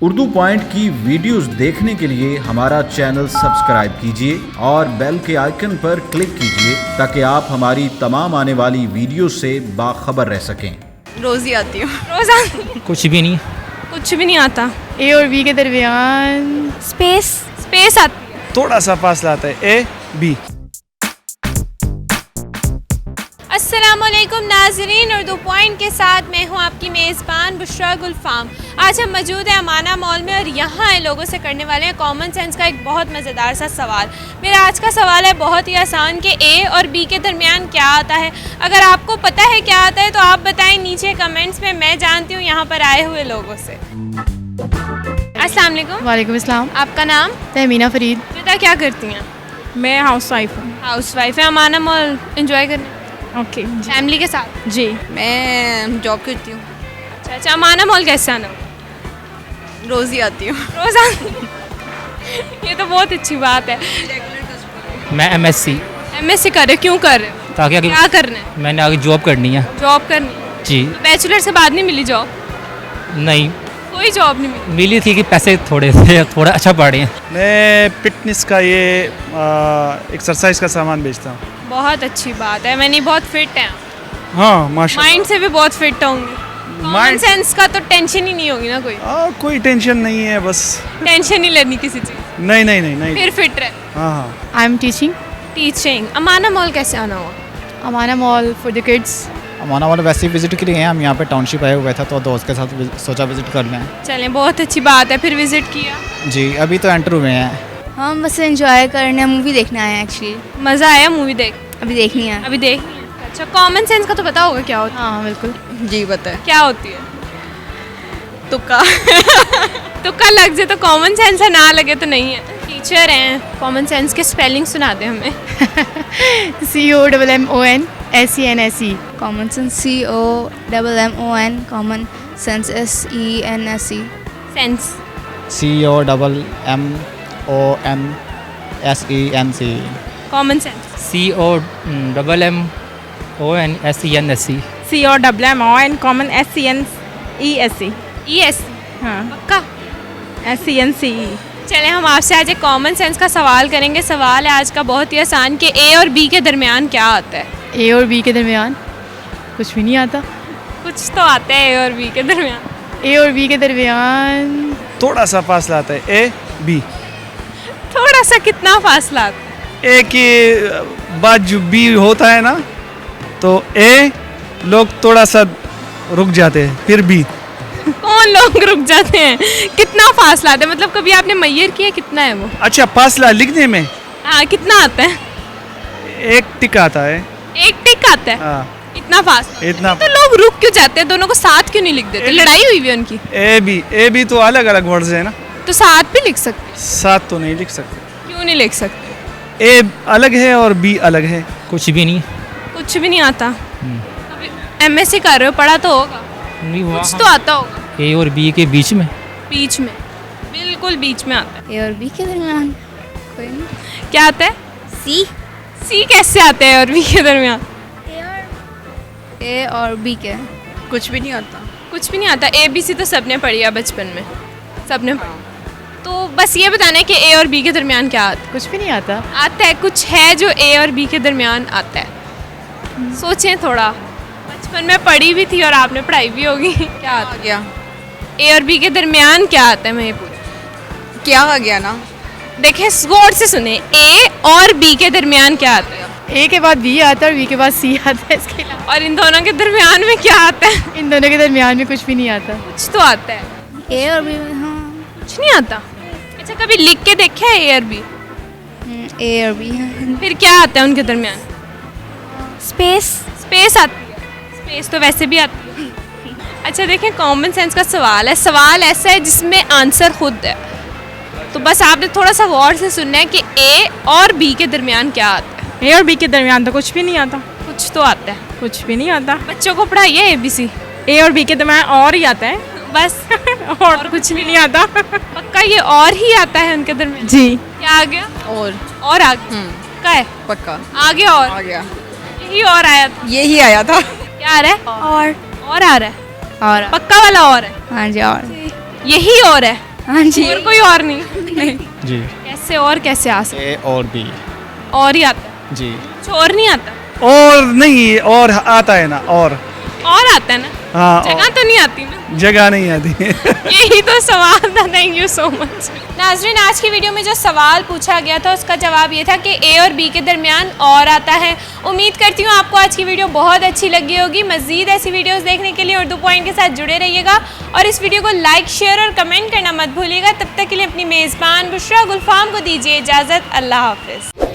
Urdu point की videos देखने के लिए हमारा चैनल सब्सक्राइब कीजिए और बेल के आइकन पर क्लिक कीजिए ताकि आप हमारी तमाम आने वाली वीडियो से बाखबर रह सकें। रोज़ ही आती हूँ। रोज आती कुछ भी नहीं। कुछ भी नहीं आता। ए और बी के दरमियान स्पेस आती है। थोड़ा सा फासला आता है ए बी। अस्सलामुअलैकुम नाजरीन, उर्दू पॉइंट के साथ मैं हूँ आपकी मेज़बान बुशरा गुलफाम। आज हम मौजूद हैं अमाना मॉल में और यहाँ इन लोगों से करने वाले हैं कॉमन सेंस का एक बहुत मज़ेदार सा सवाल। मेरा आज का सवाल है बहुत ही आसान कि ए और बी के दरमियान क्या आता है। अगर आपको पता है क्या आता है तो आप बताएं नीचे कमेंट्स में, मैं जानती हूँ यहाँ पर आए हुए लोगों से। अस्सलाम वालेकुम। वालेकुम अस्सलाम। आपका नाम? तहमीना फरीद। बेटा क्या करती हैं? मैं हाउस वाइफ हूँ। हाउस वाइफ है। अमाना मॉल इंजॉय करने ओके फैमिली के साथ? जी। मैं जॉब करती हूँ। अच्छा, अमाना मॉल कैसे आना? रोज़ ही आती हूँ। रोज आती। ये तो बहुत अच्छी बात है। मैं एमएससी एमएससी कर रहे हो? क्यों कर रहे हो? ताकि आगे क्या करना है? मैंने आगे जॉब करनी है। जॉब करनी? जी। बैचलर से बाद नहीं मिली जॉब? नहीं कोई जॉब नहीं मिली? मिली थी कि पैसे थोड़े थे, थोड़ा अच्छा पढ़े हैं। मैं फिटनेस का ये एक्सरसाइज का सामान बेचता हूँ। बहुत अच्छी बात है। मैंने बहुत फिट है, हाँ माशाल्लाह। माइंड से भी बहुत फिट होंगी। कॉमन Mind- सेंस का तो टेंशन ही नहीं होगी ना? कोई टेंशन नहीं है, बस टेंशन नहीं लेनी किसी चीज़। नहीं फिर फिट रहे। हाँ हाँ। I am teaching. Teaching. Amana mall कैसे आना हुआ? Amana mall for the kids. Amana वाला वैसे ही विजिट के लिए हैं हम, यहाँ पे टाउनशिप आए हुए थे तो दोस्त के साथ सोचा विजिट कर लें। चलें, बहुत अच्छी बात है। फिर विजिट किया? जी अभी तो एंटर हुए हैं। हम बस एंजॉय करने, मूवी देखने आए हैं एक्चुअली। मज़ा आया मूवी देख? अभी देखनी है। अभी देखनी है। अच्छा, कॉमन सेंस का तो पता होगा क्या होता हाँ बिल्कुल। जी बताए। है? क्या होती है? तुक्का। तुक्का लग जाए तो कॉमन सेंस है, ना लगे तो नहीं है। टीचर हैं, कॉमन सेंस के स्पेलिंग सुना दे हमें। COMMONSENSE। Common sense COMMON, common sense SENSE। Sense. COMMONSENC। Common sense. COMMONSENSE। COMMON common SENSE। ES। हाँ पक्का? SENCE। चलें, हम आपसे आज एक कॉमन सेंस का सवाल करेंगे। सवाल है आज का बहुत ही आसान कि ए और बी के दरमियान क्या आता है? ए और बी के दरमियान कुछ भी नहीं आता। कुछ तो आता है ए और बी के दरमियान। ए और बी के दरमियान थोड़ा सा फासला आता है ए बी। थोड़ा सा? कितना फासला आता है? ए के बाद जो बी होता है ना, तो ए लोग थोड़ा सा रुक जाते हैं, फिर बी। कौन लोग रुक जाते हैं? कितना फासला आता है? मतलब कभी आपने मैयर किया कितना है वो? अच्छा, फासला लिखने में हाँ, कितना आता है? एक टिक आता है। एक टिक आता है? हाँ इतना फासला? इतना। तो लोग रुक क्यों जाते हैं? दोनों को साथ क्यों नहीं लिख देते? लड़ाई हुई भी उनकी? ए बी तो अलग अलग वर्ड्स है ना, तो साथ भी लिख सकते? साथ तो नहीं लिख सकते। क्यों नहीं लिख सकते? ए अलग है और बी अलग है। कुछ भी नहीं। कुछ भी नहीं आता? एमएससी कर रहे हो, पढ़ा तो होगा? नहीं कुछ तो आता होगा। ए और बी के बीच में। बीच में? बिल्कुल बीच में आता है। ए और बी के दरमियान कोई नहीं। क्या आता है? सी। सी कैसे आता है और बी के दरमियान? ए और बी के कुछ भी नहीं आता। कुछ भी नहीं आता। ABC तो सबने पढ़ी है बचपन में, सबने पढ़ी। तो बस ये बताना है कि ए और बी के दरमियान क्या आता है? कुछ भी नहीं आता। आता है, कुछ है जो ए और बी के दरमियान आता है। सोचें थोड़ा, बचपन में पढ़ी भी थी और आपने पढ़ाई भी होगी। क्या आता आ गया। है? ए और बी के दरमियान क्या आता है? मैं ये पूछ। क्या आ गया ना? देखें, गौर से सुने, ए और बी के दरमियान क्या आता है? ए के बाद बी आता है और बी के बाद सी आता है। इसके अलावा और इन दोनों के दरमियान में क्या आता है? इन दोनों के दरमियान में कुछ भी नहीं आता। कुछ तो आता है। ए और बी। हाँ कुछ नहीं आता? अच्छा, कभी लिख के देखा है ए और बी? ए और बी है। फिर क्या आता है उनके दरमियान? स्पेस आती है। स्पेस तो वैसे भी आती है। अच्छा देखें, कॉमन सेंस का सवाल है। सवाल ऐसा है जिसमें आंसर खुद है, तो बस आपने थोड़ा सा गौर से सुनना है कि ए और बी के दरमियान क्या आता है। ए और बी के दरमियान तो कुछ भी नहीं आता। कुछ तो आता है। कुछ भी नहीं आता। बच्चों को पढ़ाइए ABC। ए और बी के दरमियान और ही आता है। बस और कुछ भी नहीं आता। पक्का ये और ही आता है उनके दरमियान? जी। क्या आ गया? और आ गया? क्या है? पक्का आगे आ और गया। यही और आया था। यही आया था। क्या आ रहा है? और आ रहा है। और पक्का वाला और है? हाँ जी और यही और है। हाँ जी और कोई और नहीं नहीं जी कैसे और कैसे आ सकते ए और बी और ही आता है जी कुछ और नहीं आता और नहीं, और आता है ना, और आता है ना हाँ, जगह तो नहीं आती ना जगह नहीं आती। यही तो सवाल था। Thank you so much. नाजरीन, आज की वीडियो में जो सवाल पूछा गया था उसका जवाब ये था कि ए और बी के दरमियान और आता है। उम्मीद करती हूँ आपको आज की वीडियो बहुत अच्छी लगी होगी। मज़ीद ऐसी वीडियोस देखने के लिए उर्दू पॉइंट के साथ जुड़े रहिएगा और इस वीडियो को लाइक, शेयर और कमेंट करना मत भूलिएगा। तब तक के लिए अपनी मेज़बान बुशरा गुलफाम को दीजिए इजाज़त। अल्लाह हाफ़िज़।